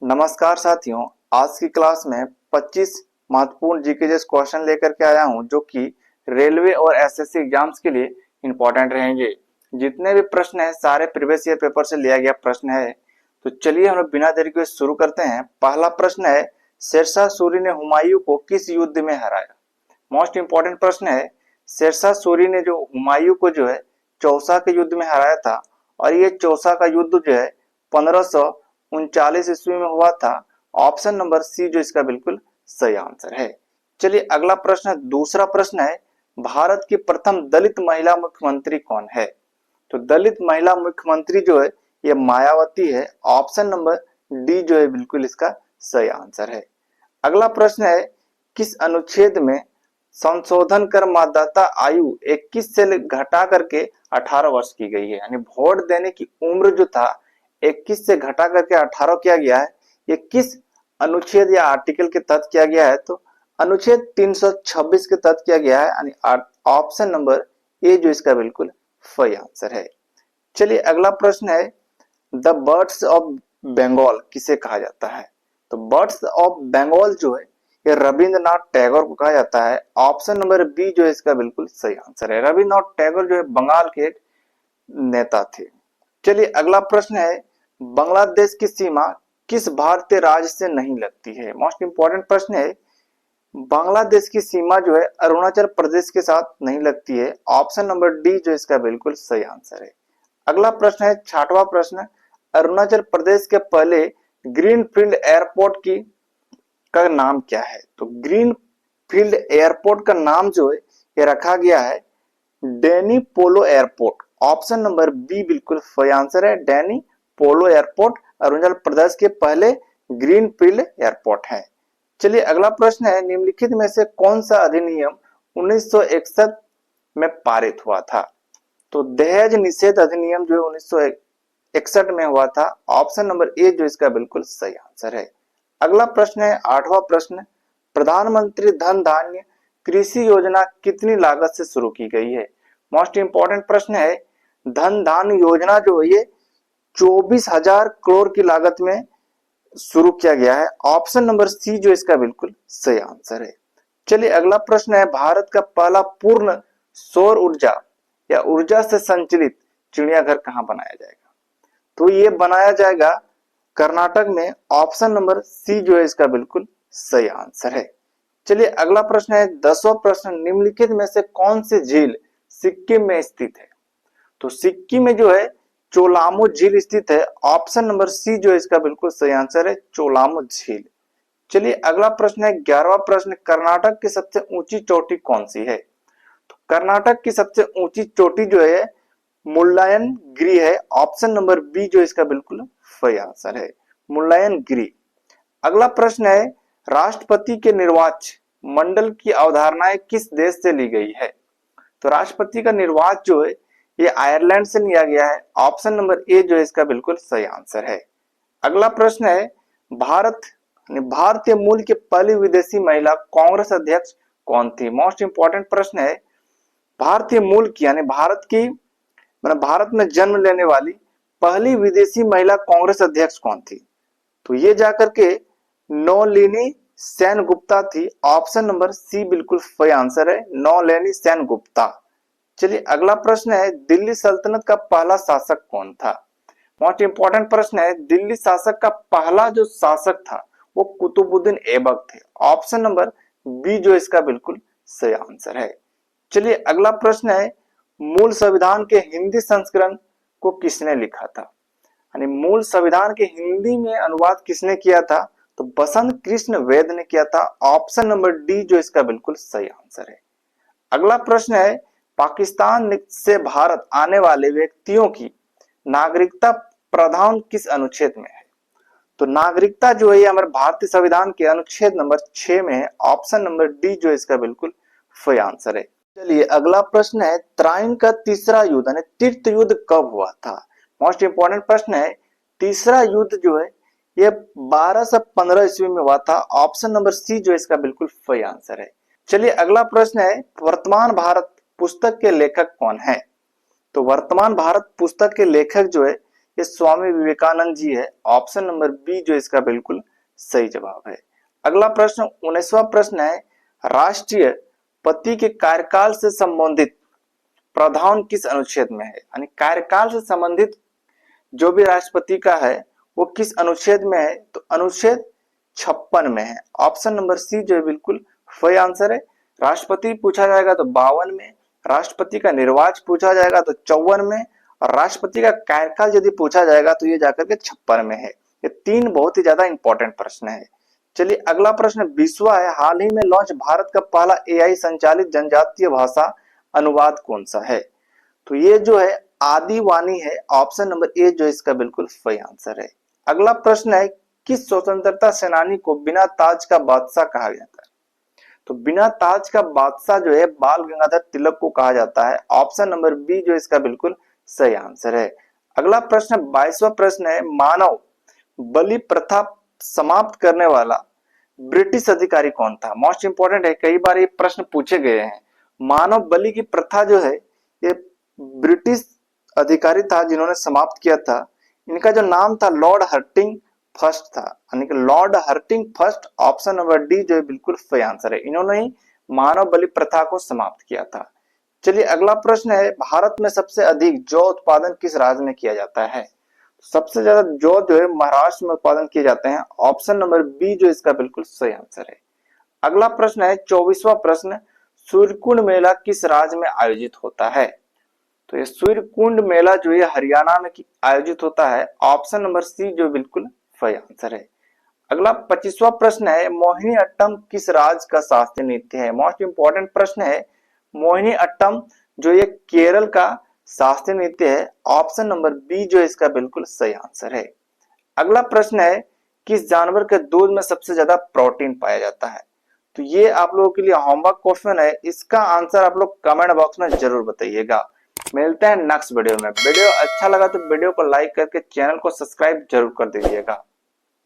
नमस्कार साथियों, आज की क्लास में 25 महत्वपूर्ण जीके जैसे क्वेश्चन लेकर के आया हूं जो कि रेलवे और एसएससी एग्जाम्स के लिए इंपॉर्टेंट रहेंगे। जितने भी प्रश्न हैं सारे प्रीवियस ईयर पेपर से लिया गया प्रश्न है। तो चलिए हम लोग बिना देरी के शुरू करते हैं। पहला प्रश्न है, शेरशाह सूरी ने हुमायूं को किस युद्ध में हराया? मोस्ट इंपॉर्टेंट प्रश्न है। शेरशाह सूरी ने जो हुमायूं को जो है चौसा के युद्ध में हराया था और ये चौसा का युद्ध जो है 1539 ईस्वी में हुआ था। ऑप्शन नंबर सी जो इसका बिल्कुल सही आंसर है। चलिए अगला प्रश्न, दूसरा प्रश्न है, भारत की प्रथम दलित महिला मुख्यमंत्री कौन है? तो दलित महिला मुख्यमंत्री जो है ये मायावती है। ऑप्शन नंबर डी जो है बिल्कुल इसका सही आंसर है। अगला प्रश्न है, किस अनुच्छेद में संशोधन कर मतदाता आयु 21 से घटा करके 18 वर्ष की गई है? यानी वोट देने की उम्र जो था 21 से घटा करके 18 किया गया है। ये किस अनुच्छेद या आर्टिकल के तहत किया गया है? तो अनुच्छेद 326 के तहत किया गया है। यानी ऑप्शन नंबर ए जो इसका बिल्कुल सही आंसर है। चलिए अगला प्रश्न है, द बर्ड्स ऑफ बंगाल किसे कहा जाता है? तो बर्ड्स ऑफ बंगाल जो है ये रविंद्रनाथ टैगोर को कहा जाता है। ऑप्शन नंबर बी जो है इसका बिल्कुल सही आंसर है। रविंद्रनाथ टैगोर जो है बंगाल के एक नेता थे। चलिए अगला प्रश्न है, बांग्लादेश की सीमा किस भारतीय राज्य से नहीं लगती है? मोस्ट इंपॉर्टेंट प्रश्न है। बांग्लादेश की सीमा जो है अरुणाचल प्रदेश के साथ नहीं लगती है। ऑप्शन नंबर डी जो इसका बिल्कुल सही आंसर है। अगला प्रश्न है, छठवां प्रश्न, अरुणाचल प्रदेश के पहले ग्रीनफील्ड एयरपोर्ट की का नाम क्या है? तो ग्रीनफील्ड एयरपोर्ट का नाम जो है ये रखा गया है डैनी पोलो एयरपोर्ट। ऑप्शन नंबर बी बिल्कुल सही आंसर है। डैनी पोलो एयरपोर्ट अरुणाचल प्रदेश के पहले ग्रीनफील्ड एयरपोर्ट है। चलिए अगला प्रश्न है, निम्नलिखित में से कौन सा अधिनियम 1961 में पारित हुआ था? तो दहेज निषेध अधिनियम जो 1961 में हुआ था। ऑप्शन नंबर ए जो इसका बिल्कुल सही आंसर है। अगला प्रश्न है, आठवां प्रश्न, प्रधानमंत्री धन धान्य कृषि योजना कितनी लागत से शुरू की गई है? मोस्ट इंपॉर्टेंट प्रश्न है। धन धान्य योजना जो है ये 24,000 करोड़ की लागत में शुरू किया गया है। ऑप्शन नंबर सी जो इसका बिल्कुल सही आंसर है। चलिए अगला प्रश्न है, भारत का पहला पूर्ण सौर ऊर्जा या ऊर्जा से संचालित चिड़ियाघर कहां बनाया जाएगा? तो ये बनाया जाएगा कर्नाटक में। ऑप्शन नंबर सी जो है इसका बिल्कुल सही आंसर है। चलिए अगला प्रश्न है, 10वां प्रश्न, निम्नलिखित में से कौन सी झील सिक्किम में स्थित है? तो सिक्किम में जो है चोलामो झील स्थित है। ऑप्शन नंबर सी जो है इसका बिल्कुल सही आंसर है, चोलामो झील। चलिए अगला प्रश्न है, 11वां प्रश्न, कर्नाटक की सबसे ऊंची चोटी कौन सी है? तो कर्नाटक की सबसे ऊंची चोटी जो है मुल्लायनगिरी है। ऑप्शन नंबर बी जो इसका बिल्कुल सही आंसर है, मुल्लायनगिरी। अगला प्रश्न है, राष्ट्रपति के निर्वाचन मंडल की अवधारणाएं किस देश से ली गई है? तो राष्ट्रपति का निर्वाचन जो है ये आयरलैंड से लिया गया है। ऑप्शन नंबर ए जो है इसका बिल्कुल सही आंसर है। अगला प्रश्न है, भारतीय मूल की पहली विदेशी महिला कांग्रेस अध्यक्ष कौन थी? मोस्ट इंपॉर्टेंट प्रश्न है। भारतीय मूल की यानी भारत में जन्म लेने वाली पहली विदेशी महिला कांग्रेस अध्यक्ष कौन थी? तो ये जाकर के नौलिनी सेनगुप्ता थी। ऑप्शन नंबर सी बिल्कुल सही आंसर है, नौलिनी सेनगुप्ता। चलिए अगला प्रश्न है, दिल्ली सल्तनत का पहला शासक कौन था? मोस्ट इंपॉर्टेंट प्रश्न है। दिल्ली शासक का पहला जो शासक था वो कुतुबुद्दीन ऐबक थे। ऑप्शन नंबर बी जो इसका बिल्कुल सही आंसर है। चलिए अगला प्रश्न है, मूल संविधान के हिंदी संस्करण को किसने लिखा था? यानी मूल संविधान के हिंदी में अनुवाद किसने किया था? तो बसंत कृष्ण वेद ने किया था। ऑप्शन नंबर डी जो इसका बिल्कुल सही आंसर है। अगला प्रश्न है, पाकिस्तान से भारत आने वाले व्यक्तियों की नागरिकता प्रावधान किस अनुच्छेद में है? तो नागरिकता जो है हमारे भारतीय संविधान के अनुच्छेद नंबर 6 में है। ऑप्शन नंबर डी जो इसका बिल्कुल सही आंसर है। चलिए अगला प्रश्न है, त्राइन का तीसरा युद्ध यानी तीर्थ युद्ध कब हुआ था? मोस्ट इंपॉर्टेंट प्रश्न है। तीसरा युद्ध जो है ये 12 से 15 ईस्वी में हुआ था। ऑप्शन नंबर सी जो इसका बिल्कुल सही आंसर है। चलिए अगला प्रश्न है, वर्तमान भारत पुस्तक के लेखक कौन है? तो वर्तमान भारत पुस्तक के लेखक जो है ये स्वामी विवेकानंद जी है। ऑप्शन नंबर बी जो इसका बिल्कुल सही जवाब है। अगला प्रश्न 19वां प्रश्न है, राष्ट्रपति के कार्यकाल से संबंधित प्रावधान किस अनुच्छेद में है? यानी कार्यकाल से संबंधित जो भी राष्ट्रपति का है वो किस अनुच्छेद में है? तो अनुच्छेद 56 में है। ऑप्शन नंबर सी जो है बिल्कुल सही आंसर है। राष्ट्रपति पूछा जाएगा तो 52 में, राष्ट्रपति का निर्वाचन पूछा जाएगा तो 54 में, और राष्ट्रपति का कार्यकाल यदि पूछा जाएगा तो ये जाकर के 56 में है। ये तीन बहुत ही ज्यादा इंपॉर्टेंट प्रश्न है। चलिए अगला प्रश्न 20वां है, हाल ही में लॉन्च भारत का पहला एआई संचालित जनजातीय भाषा अनुवाद कौन सा है? तो ये जो है आदिवानी है। ऑप्शन नंबर ए जो इसका बिल्कुल सही आंसर है। अगला प्रश्न है, किस स्वतंत्रता सेनानी को बिना ताज का बादशाह कहा जाता है? तो बिना ताज का बादशाह जो है बाल गंगाधर तिलक को कहा जाता है। ऑप्शन नंबर बी जो इसका बिल्कुल सही आंसर है। अगला प्रश्न 22वां प्रश्न है, मानव बलि प्रथा समाप्त करने वाला ब्रिटिश अधिकारी कौन था? मोस्ट इंपोर्टेंट है, कई बार ये प्रश्न पूछे गए हैं। मानव बलि की प्रथा जो है ये ब्रिटिश अधिकारी था जिन्होंने समाप्त किया था। इनका जो नाम था लॉर्ड हर्टिंग फर्स्ट था, यानी कि Lord hurting first. Option number D जो है बिल्कुल सही आंसर है। इन्होंने ही मानव बलि प्रथा को समाप्त किया था। चलिए अगला प्रश्न है, भारत में सबसे अधिक जौ उत्पादन किस राज्य में किया जाता है? सबसे ज्यादा जौ जो है महाराष्ट्र में उत्पादन किए जाते हैं। ऑप्शन नंबर बी जो इसका बिल्कुल सही आंसर है। अगला प्रश्न है 24वां प्रश्न, सूर्यकुंड मेला किस राज्य में आयोजित होता है? तो ये सूर्यकुंड मेला जो है हरियाणा में आयोजित होता है। ऑप्शन नंबर सी जो बिल्कुल सही आंसर है। अगला 25वां प्रश्न है, मोहिनी अट्टम किस राज्य का शास्त्रीय नृत्य है? मोस्ट इंपोर्टेंट प्रश्न है। मोहिनी अट्टम जो ये केरल का शास्त्रीय नृत्य है। ऑप्शन नंबर बी जो इसका बिल्कुल सही आंसर है। अगला प्रश्न है, किस जानवर के दूध में सबसे ज्यादा प्रोटीन पाया जाता है? तो ये आप लोगों के लिए होमवर्क क्वेश्चन है, इसका आंसर आप लोग कमेंट बॉक्स में जरूर बताइएगा। मिलते हैं नेक्स्ट वीडियो में। वीडियो अच्छा लगा तो वीडियो को लाइक करके चैनल को सब्सक्राइब जरूर कर दीजिएगा।